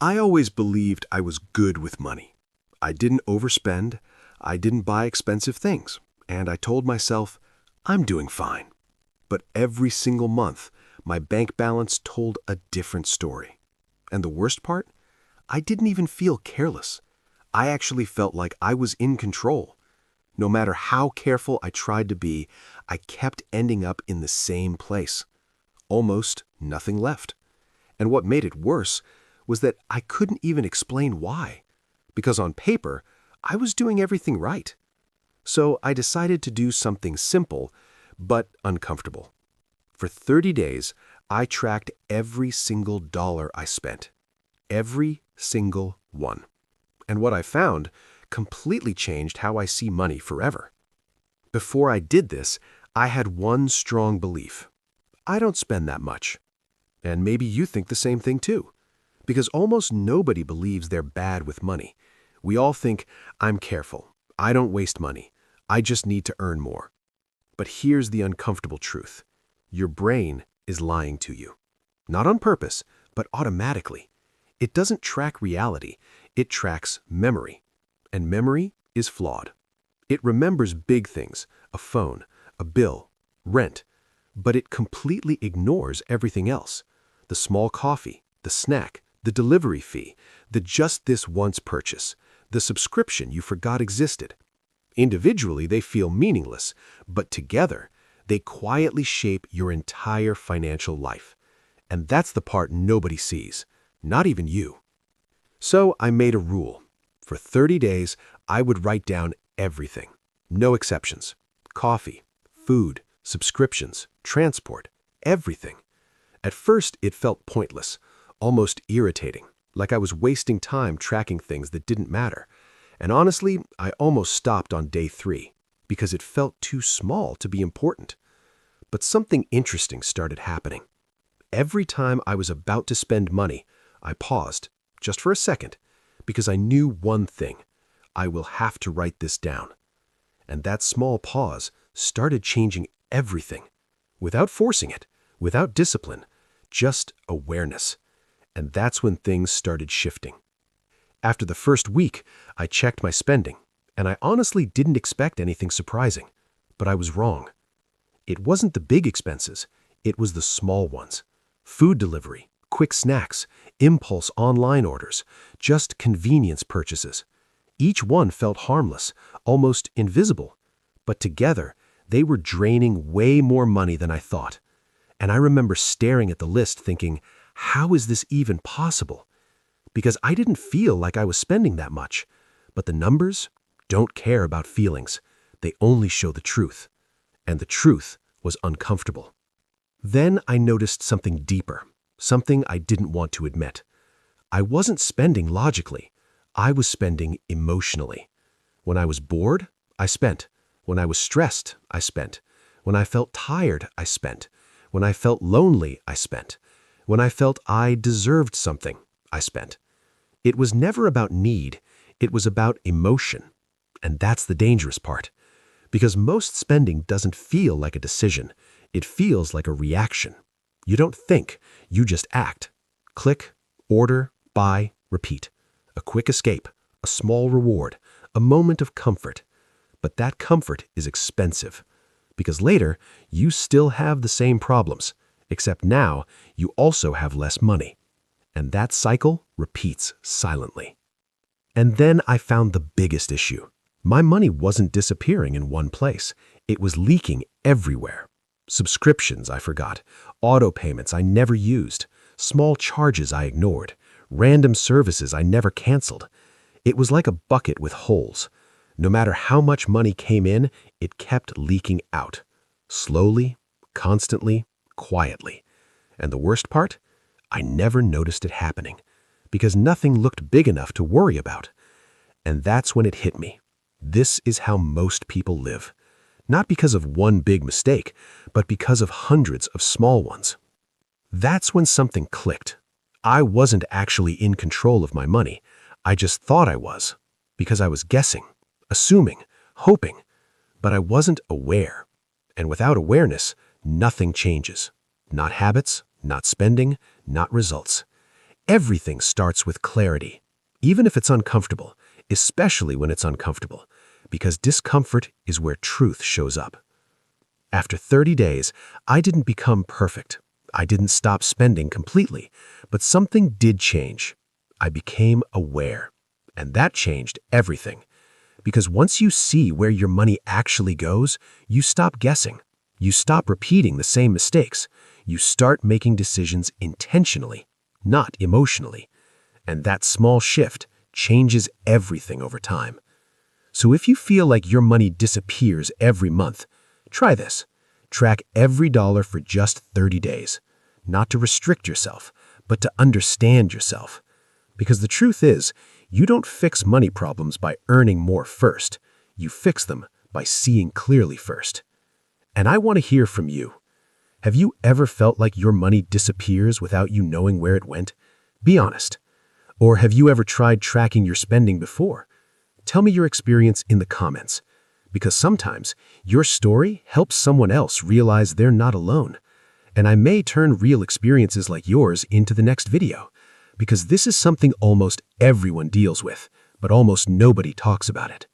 I always believed I was good with money. I didn't overspend, I didn't buy expensive things, and I told myself, I'm doing fine. But every single month, my bank balance told a different story. And the worst part? I didn't even feel careless. I actually felt like I was in control. No matter how careful I tried to be, I kept ending up in the same place. Almost nothing left. And what made it worse was that I couldn't even explain why. Because on paper, I was doing everything right. So I decided to do something simple, but uncomfortable. For 30 days, I tracked every single dollar I spent. Every single one. And what I found completely changed how I see money forever. Before I did this, I had one strong belief. I don't spend that much. And maybe you think the same thing too. Because almost nobody believes they're bad with money. We all think, I'm careful. I don't waste money. I just need to earn more. But here's the uncomfortable truth. Your brain is lying to you. Not on purpose, but automatically. It doesn't track reality. It tracks memory. And memory is flawed. It remembers big things, a phone, a bill, rent, but it completely ignores everything else. The small coffee, the snack, the delivery fee, the just this once purchase, the subscription you forgot existed. Individually, they feel meaningless, but together, they quietly shape your entire financial life. And that's the part nobody sees, not even you. So I made a rule. For 30 days, I would write down everything. No exceptions. Coffee, food, subscriptions, transport, everything. At first, it felt pointless, almost irritating, like I was wasting time tracking things that didn't matter. And honestly, I almost stopped on day 3 because it felt too small to be important. But something interesting started happening. Every time I was about to spend money, I paused, just for a second, because I knew one thing. I will have to write this down. And that small pause started changing everything. Without forcing it, without discipline, just awareness. And that's when things started shifting. After the first week, I checked my spending, and I honestly didn't expect anything surprising. But I was wrong. It wasn't the big expenses, it was the small ones. Food delivery, quick snacks, impulse online orders, just convenience purchases. Each one felt harmless, almost invisible. But together, they were draining way more money than I thought. And I remember staring at the list thinking, how is this even possible? Because I didn't feel like I was spending that much. But the numbers don't care about feelings. They only show the truth. And the truth was uncomfortable. Then I noticed something deeper, something I didn't want to admit. I wasn't spending logically. I was spending emotionally. When I was bored, I spent. When I was stressed, I spent. When I felt tired, I spent. When I felt lonely, I spent. When I felt I deserved something, I spent. It was never about need. It was about emotion. And that's the dangerous part. Because most spending doesn't feel like a decision. It feels like a reaction. You don't think, you just act. Click, order, buy, repeat. A quick escape, a small reward, a moment of comfort. But that comfort is expensive. Because later, you still have the same problems, except now you also have less money. And that cycle repeats silently. And then I found the biggest issue. My money wasn't disappearing in one place. It was leaking everywhere. Subscriptions I forgot, auto payments I never used, small charges I ignored, random services I never canceled. It was like a bucket with holes. No matter how much money came in, it kept leaking out. Slowly, constantly, quietly. And the worst part? I never noticed it happening, because nothing looked big enough to worry about. And that's when it hit me. This is how most people live. Not because of one big mistake, but because of hundreds of small ones. That's when something clicked. I wasn't actually in control of my money. I just thought I was, because I was guessing, assuming, hoping, but I wasn't aware. And without awareness, nothing changes. Not habits, not spending, not results. Everything starts with clarity, even if it's uncomfortable, especially when it's uncomfortable, because discomfort is where truth shows up. After 30 days, I didn't become perfect. I didn't stop spending completely, but something did change. I became aware, and that changed everything. Because once you see where your money actually goes, you stop guessing. You stop repeating the same mistakes. You start making decisions intentionally, not emotionally. And that small shift changes everything over time. So if you feel like your money disappears every month, try this. Track every dollar for just 30 days. Not to restrict yourself, but to understand yourself. Because the truth is, you don't fix money problems by earning more first. You fix them by seeing clearly first. And I want to hear from you. Have you ever felt like your money disappears without you knowing where it went? Be honest. Or have you ever tried tracking your spending before? Tell me your experience in the comments. Because sometimes your story helps someone else realize they're not alone. And I may turn real experiences like yours into the next video. Because this is something almost everyone deals with, but almost nobody talks about it.